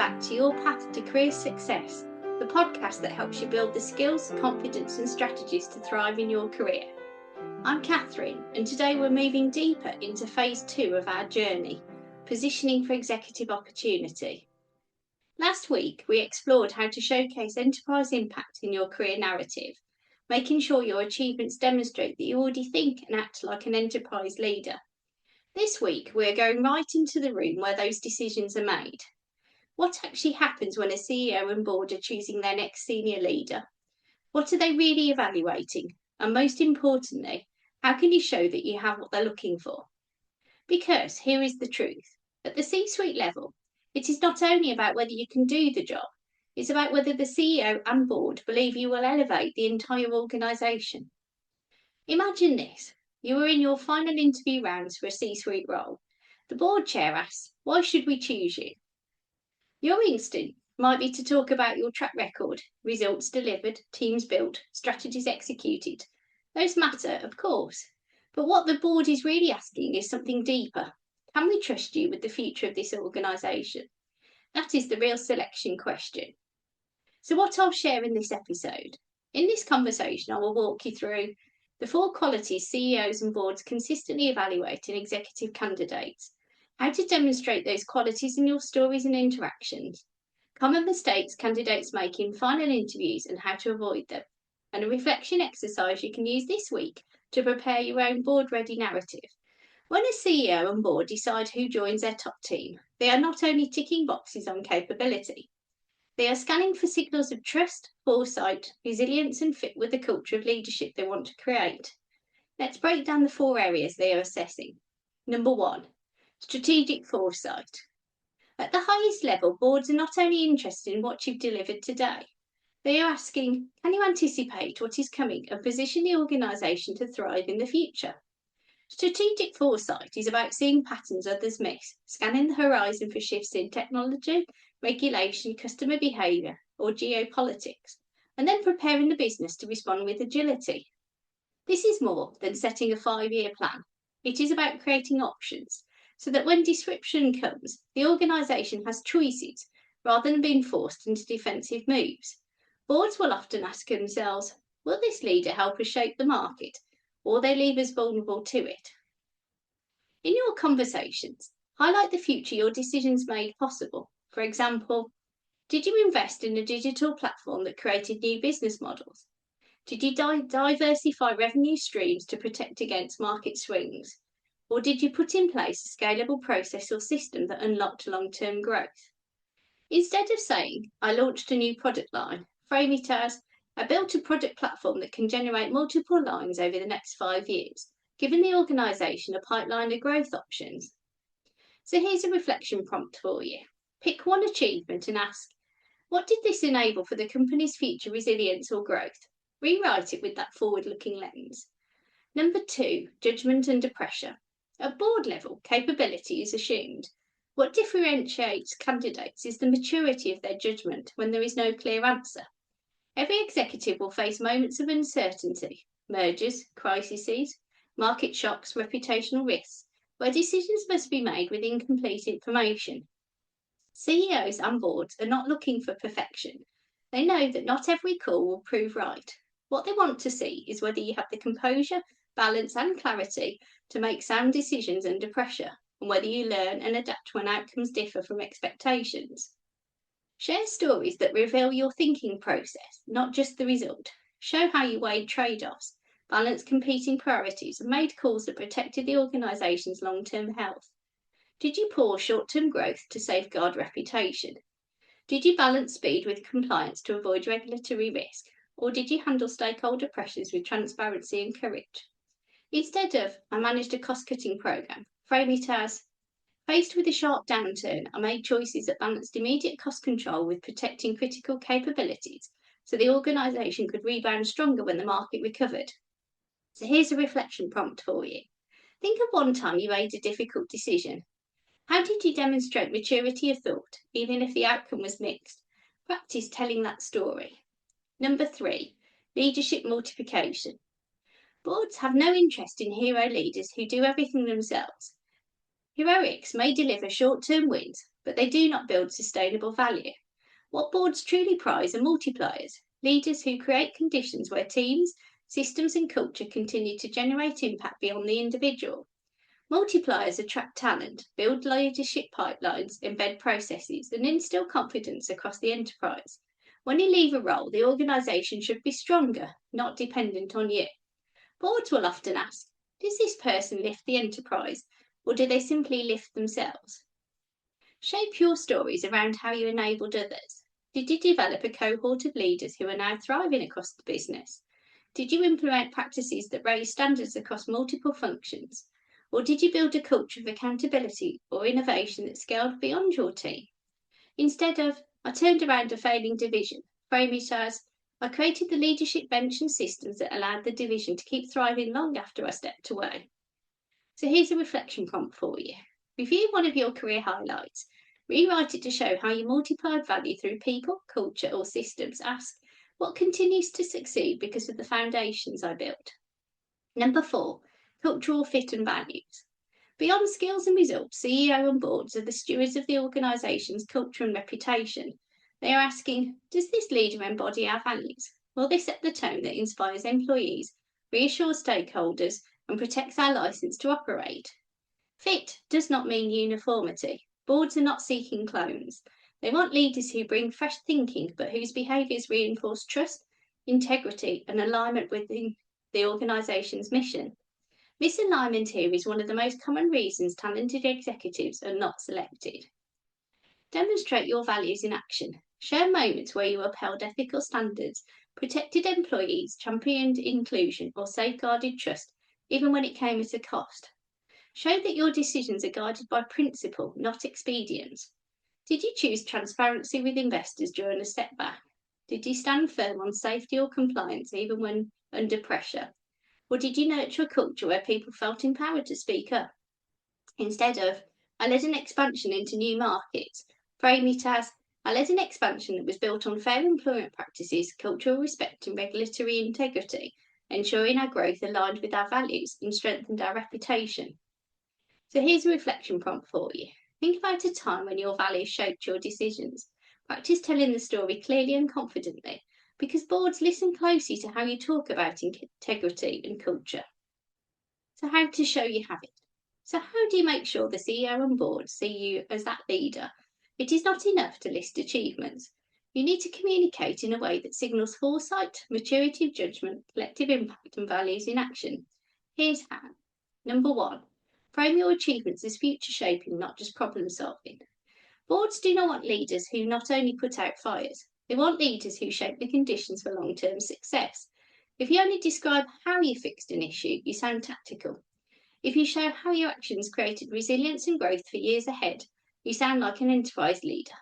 back to Your Path to Career Success, the podcast that helps you build the skills, confidence and strategies to thrive in your career. I'm Catherine, and today we're moving deeper into phase 2 of our journey, positioning for executive opportunity. Last week, we explored how to showcase enterprise impact in your career narrative, making sure your achievements demonstrate that you already think and act like an enterprise leader. This week, we're going right into the room where those decisions are made. What actually happens when a CEO and board are choosing their next senior leader? What are they really evaluating? And most importantly, how can you show that you have what they're looking for? Because here is the truth. At the C-suite level, it is not only about whether you can do the job, it's about whether the CEO and board believe you will elevate the entire organisation. Imagine this. You are in your final interview rounds for a C-suite role. The board chair asks, why should we choose you? Your instinct might be to talk about your track record, results delivered, teams built, strategies executed. Those matter, of course. But what the board is really asking is something deeper. Can we trust you with the future of this organisation? That is the real selection question. So what I'll share in this episode. In this conversation, I will walk you through the 4 qualities CEOs and boards consistently evaluate in executive candidates, how to demonstrate those qualities in your stories and interactions, common mistakes candidates make in final interviews and how to avoid them, and a reflection exercise you can use this week to prepare your own board-ready narrative. When a CEO and board decide who joins their top team, they are not only ticking boxes on capability, they are scanning for signals of trust, foresight, resilience and fit with the culture of leadership they want to create. Let's break down the 4 areas they are assessing. Number 1, strategic foresight. At the highest level, boards are not only interested in what you've delivered today, they are asking, can you anticipate what is coming and position the organisation to thrive in the future? Strategic foresight is about seeing patterns others miss, scanning the horizon for shifts in technology, regulation, customer behaviour, or geopolitics, and then preparing the business to respond with agility. This is more than setting a 5-year plan. It is about creating options, so that when disruption comes, the organisation has choices rather than being forced into defensive moves. Boards will often ask themselves, will this leader help us shape the market, or they leave us vulnerable to it? In your conversations, highlight the future your decisions made possible. For example, did you invest in a digital platform that created new business models? Did you diversify revenue streams to protect against market swings? Or did you put in place a scalable process or system that unlocked long-term growth? Instead of saying, I launched a new product line, frame it as, I built a product platform that can generate multiple lines over the next 5 years, giving the organisation a pipeline of growth options. So here's a reflection prompt for you. Pick one achievement and ask, what did this enable for the company's future resilience or growth? Rewrite it with that forward-looking lens. Number 2, judgement under pressure. At board level, capability is assumed. What differentiates candidates is the maturity of their judgement when there is no clear answer. Every executive will face moments of uncertainty, mergers, crises, market shocks, reputational risks, where decisions must be made with incomplete information. CEOs and boards are not looking for perfection. They know that not every call will prove right. What they want to see is whether you have the composure, balance and clarity to make sound decisions under pressure, and whether you learn and adapt when outcomes differ from expectations. Share stories that reveal your thinking process, not just the result. Show how you weighed trade-offs, balanced competing priorities, and made calls that protected the organisation's long-term health. Did you pause short-term growth to safeguard reputation? Did you balance speed with compliance to avoid regulatory risk? Or did you handle stakeholder pressures with transparency and courage? Instead of, I managed a cost-cutting programme, frame it as, faced with a sharp downturn, I made choices that balanced immediate cost control with protecting critical capabilities so the organisation could rebound stronger when the market recovered. So here's a reflection prompt for you. Think of one time you made a difficult decision. How did you demonstrate maturity of thought, even if the outcome was mixed? Practice telling that story. Number 3, leadership multiplication. Boards have no interest in hero leaders who do everything themselves. Heroics may deliver short-term wins, but they do not build sustainable value. What boards truly prize are multipliers, leaders who create conditions where teams, systems and culture continue to generate impact beyond the individual. Multipliers attract talent, build leadership pipelines, embed processes, and instill confidence across the enterprise. When you leave a role, the organisation should be stronger, not dependent on you. Boards will often ask, does this person lift the enterprise, or do they simply lift themselves? Shape your stories around how you enabled others. Did you develop a cohort of leaders who are now thriving across the business? Did you implement practices that raise standards across multiple functions? Or did you build a culture of accountability or innovation that scaled beyond your team? Instead of, I turned around a failing division, frame it as, I created the leadership bench and systems that allowed the division to keep thriving long after I stepped away. So here's a reflection prompt for you. Review one of your career highlights. Rewrite it to show how you multiplied value through people, culture, or systems. Ask, what continues to succeed because of the foundations I built? Number 4, cultural fit and values. Beyond skills and results, CEO and boards are the stewards of the organisation's culture and reputation. They are asking, does this leader embody our values? Will they set the tone that inspires employees, reassures stakeholders, and protects our licence to operate? Fit does not mean uniformity. Boards are not seeking clones. They want leaders who bring fresh thinking but whose behaviours reinforce trust, integrity, and alignment with the organisation's mission. Misalignment here is one of the most common reasons talented executives are not selected. Demonstrate your values in action. Share moments where you upheld ethical standards, protected employees, championed inclusion, or safeguarded trust, even when it came at a cost. Show that your decisions are guided by principle, not expedience. Did you choose transparency with investors during a setback? Did you stand firm on safety or compliance even when under pressure? Or did you nurture a culture where people felt empowered to speak up? Instead of, I led an expansion into new markets, frame it as, I led an expansion that was built on fair employment practices, cultural respect and regulatory integrity, ensuring our growth aligned with our values and strengthened our reputation. So here's a reflection prompt for you. Think about a time when your values shaped your decisions. Practice telling the story clearly and confidently, because boards listen closely to how you talk about integrity and culture. So how to show you have it. So how do you make sure the CEO and board see you as that leader? It is not enough to list achievements. You need to communicate in a way that signals foresight, maturity of judgement, collective impact and values in action. Here's how. Number 1, frame your achievements as future shaping, not just problem solving. Boards do not want leaders who not only put out fires, they want leaders who shape the conditions for long-term success. If you only describe how you fixed an issue, you sound tactical. If you show how your actions created resilience and growth for years ahead, you sound like an enterprise leader.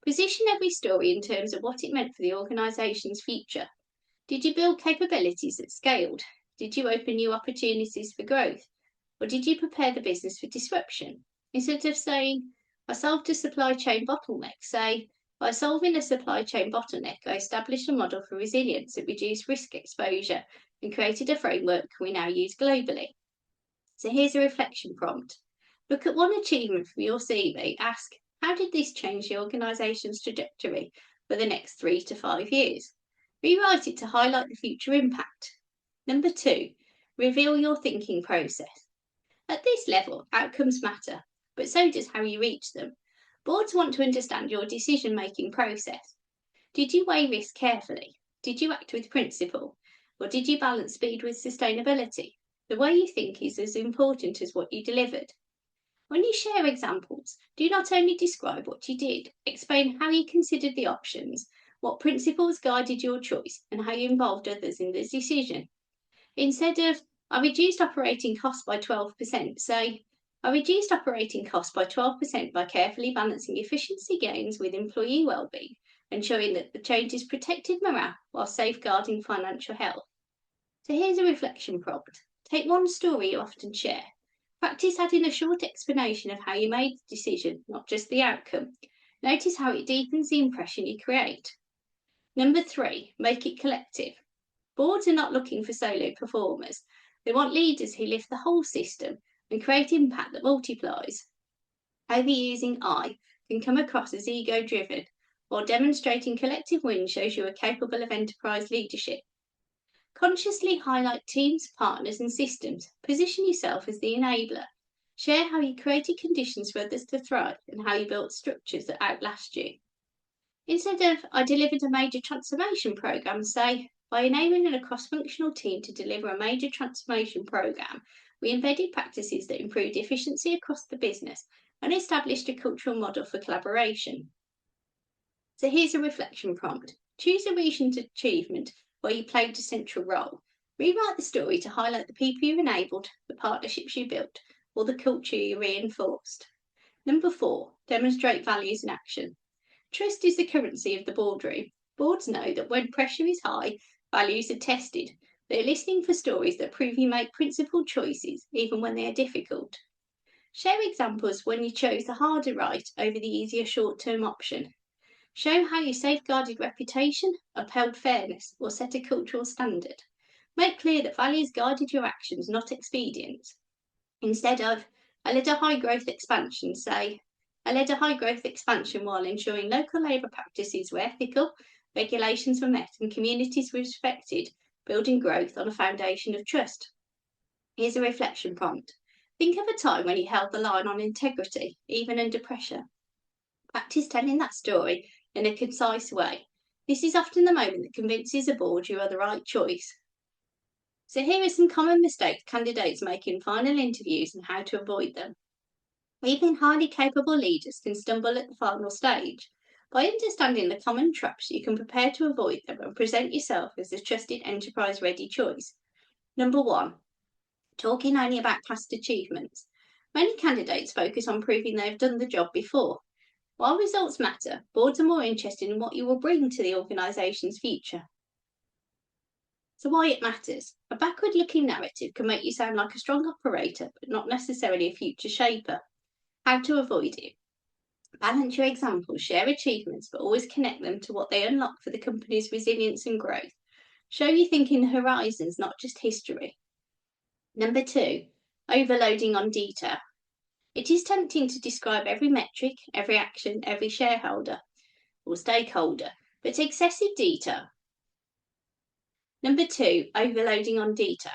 Position every story in terms of what it meant for the organisation's future. Did you build capabilities that scaled? Did you open new opportunities for growth? Or did you prepare the business for disruption? Instead of saying, I solved a supply chain bottleneck, say, by solving a supply chain bottleneck, I established a model for resilience that reduced risk exposure and created a framework we now use globally. So here's a reflection prompt. Look at one achievement from your CV. Ask, how did this change the organisation's trajectory for the next 3 to 5 years? Rewrite it to highlight the future impact. Number 2, reveal your thinking process. At this level, outcomes matter, but so does how you reach them. Boards want to understand your decision-making process. Did you weigh risk carefully? Did you act with principle? Or did you balance speed with sustainability? The way you think is as important as what you delivered. When you share examples, do not only describe what you did, explain how you considered the options, what principles guided your choice, and how you involved others in the decision. Instead of, I reduced operating costs by 12%, say, I reduced operating costs by 12% by carefully balancing efficiency gains with employee well-being, ensuring that the changes protected morale while safeguarding financial health. So here's a reflection prompt. Take one story you often share. Practice adding a short explanation of how you made the decision, not just the outcome. Notice how it deepens the impression you create. Number 3, make it collective. Boards are not looking for solo performers. They want leaders who lift the whole system, and create impact that multiplies. Overusing I can come across as ego-driven, while demonstrating collective wins shows you are capable of enterprise leadership. Consciously highlight teams, partners, and systems. Position yourself as the enabler. Share how you created conditions for others to thrive and how you built structures that outlast you. Instead of, I delivered a major transformation program, say, by enabling a cross-functional team to deliver a major transformation program, we embedded practices that improved efficiency across the business and established a cultural model for collaboration. So here's a reflection prompt. Choose a recent achievement where you played a central role. Rewrite the story to highlight the people you enabled, the partnerships you built, or the culture you reinforced. Number 4, demonstrate values in action. Trust is the currency of the boardroom. Boards know that when pressure is high, values are tested. They're listening for stories that prove you make principled choices, even when they are difficult. Share examples when you chose the harder right over the easier short-term option. Show how you safeguarded reputation, upheld fairness, or set a cultural standard. Make clear that values guided your actions, not expedience. Instead of, I led a high-growth expansion, say, I led a high-growth expansion while ensuring local labour practices were ethical, regulations were met, and communities were respected, building growth on a foundation of trust. Here's a reflection prompt. Think of a time when you held the line on integrity, even under pressure. Practice telling that story in a concise way. This is often the moment that convinces a board you are the right choice. So here are some common mistakes candidates make in final interviews and how to avoid them. Even highly capable leaders can stumble at the final stage. By understanding the common traps, you can prepare to avoid them and present yourself as a trusted enterprise-ready choice. Number 1, talking only about past achievements. Many candidates focus on proving they've done the job before. While results matter, boards are more interested in what you will bring to the organisation's future. So why it matters. A backward-looking narrative can make you sound like a strong operator, but not necessarily a future shaper. How to avoid it. Balance your examples, share achievements, but always connect them to what they unlock for the company's resilience and growth. Show you think in horizons, not just history. Number 2, overloading on detail. It is tempting to describe every metric, every action, every shareholder or stakeholder, but excessive detail. Number 2, overloading on detail.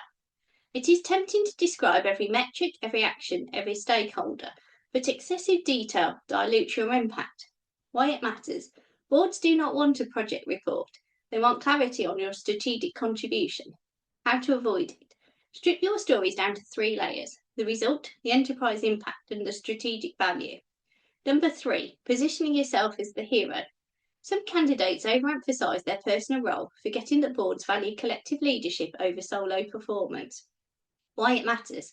It is tempting to describe every metric, every action, every stakeholder, but excessive detail dilutes your impact. Why it matters. Boards do not want a project report. They want clarity on your strategic contribution. How to avoid it. Strip your stories down to 3 layers. The result, the enterprise impact, and the strategic value. Number 3, positioning yourself as the hero. Some candidates overemphasise their personal role, forgetting that boards value collective leadership over solo performance. Why it matters.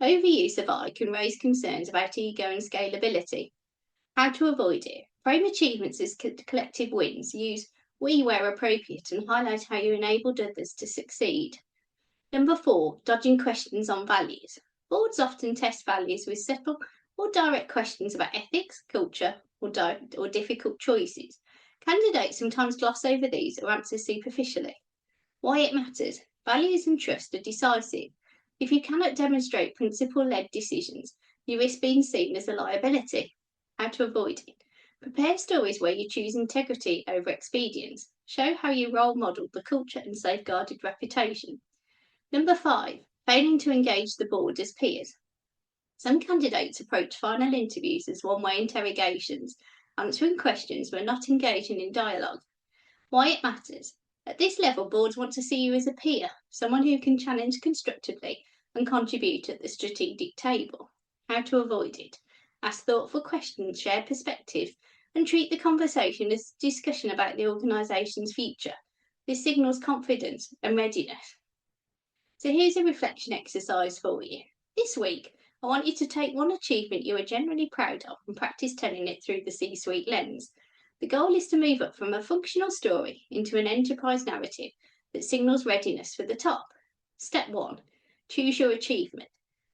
Overuse of I can raise concerns about ego and scalability. How to avoid it. Frame achievements as collective wins. Use we where appropriate and highlight how you enabled others to succeed. Number 4, dodging questions on values. Boards often test values with simple or direct questions about ethics, culture, or difficult choices. Candidates sometimes gloss over these or answer superficially. Why it matters. Values and trust are decisive. If you cannot demonstrate principle-led decisions, you risk being seen as a liability. How to avoid it. Prepare stories where you choose integrity over expedience. Show how you role modelled the culture and safeguarded reputation. Number 5, failing to engage the board as peers. Some candidates approach final interviews as one-way interrogations, answering questions but not engaging in dialogue. Why it matters. At this level, boards want to see you as a peer, someone who can challenge constructively and contribute at the strategic table. How to avoid it. Ask thoughtful questions, share perspective, and treat the conversation as a discussion about the organisation's future. This signals confidence and readiness. So here's a reflection exercise for you. This week, I want you to take one achievement you are genuinely proud of and practice telling it through the C-suite lens. The goal is to move up from a functional story into an enterprise narrative that signals readiness for the top. Step 1, choose your achievement.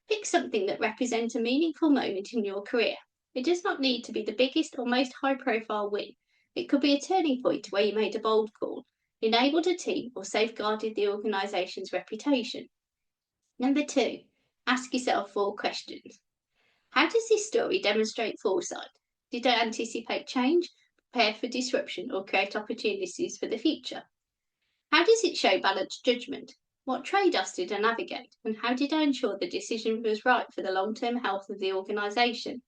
Pick something that represents a meaningful moment in your career. It does not need to be the biggest or most high-profile win. It could be a turning point where you made a bold call, enabled a team, or safeguarded the organisation's reputation. Number 2, Ask yourself 4 questions. How does this story demonstrate foresight? Did I anticipate change, prepare for disruption, or create opportunities for the future? How does it show balanced judgment? What trade-offs did I navigate, and how did I ensure the decision was right for the long-term health of the organisation?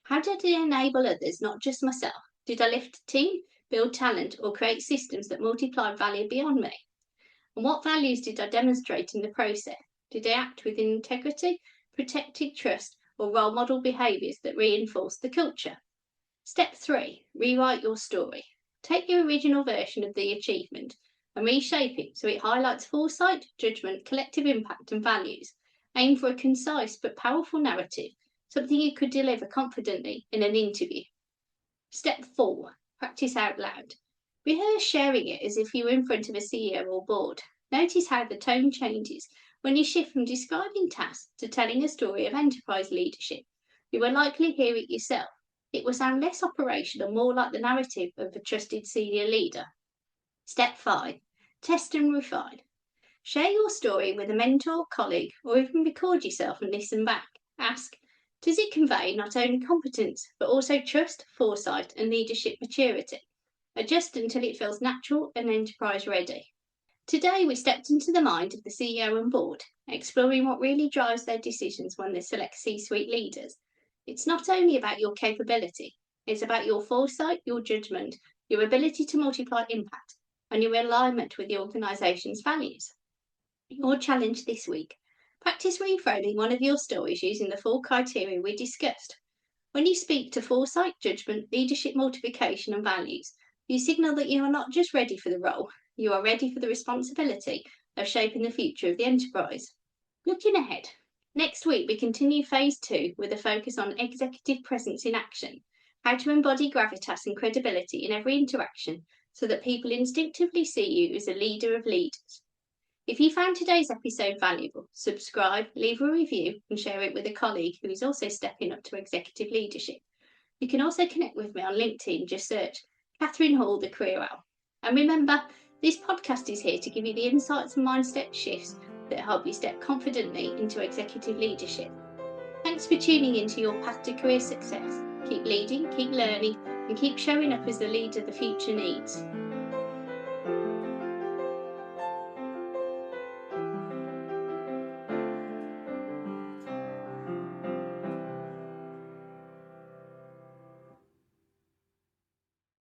How did I enable others, not just myself? Did I lift a team, build talent, or create systems that multiplied value beyond me? And what values did I demonstrate in the process? Did I act with integrity, protected trust, or role model behaviours that reinforced the culture? Step 3. Rewrite your story. Take your original version of the achievement and reshape it so it highlights foresight, judgment, collective impact, and values. Aim for a concise but powerful narrative, something you could deliver confidently in an interview. Step 4. Practice out loud. Rehearse sharing it as if you were in front of a CEO or board. Notice how the tone changes when you shift from describing tasks to telling a story of enterprise leadership. You will likely hear it yourself. It will sound less operational, more like the narrative of a trusted senior leader. Step 5. Test and refine. Share your story with a mentor, colleague, or even record yourself and listen back. Ask, does it convey not only competence, but also trust, foresight, and leadership maturity? Adjust until it feels natural and enterprise ready. Today, we stepped into the mind of the CEO and board, exploring what really drives their decisions when they select C-suite leaders. It's not only about your capability, it's about your foresight, your judgment, your ability to multiply impact, and your alignment with the organisation's values. Your challenge this week: practice reframing one of your stories using the 4 criteria we discussed. When you speak to foresight, judgment, leadership multiplication, and values, you signal that you are not just ready for the role, you are ready for the responsibility of shaping the future of the enterprise. Looking ahead, next week we continue phase 2 with a focus on executive presence in action, how to embody gravitas and credibility in every interaction so that people instinctively see you as a leader of leaders. If you found today's episode valuable, subscribe, leave a review, and share it with a colleague who is also stepping up to executive leadership. You can also connect with me on LinkedIn, just search Catherine Hall, the Career Owl. And remember, this podcast is here to give you the insights and mindset shifts that help you step confidently into executive leadership. Thanks for tuning into your path to career success. Keep leading, keep learning, and keep showing up as the leader the future needs.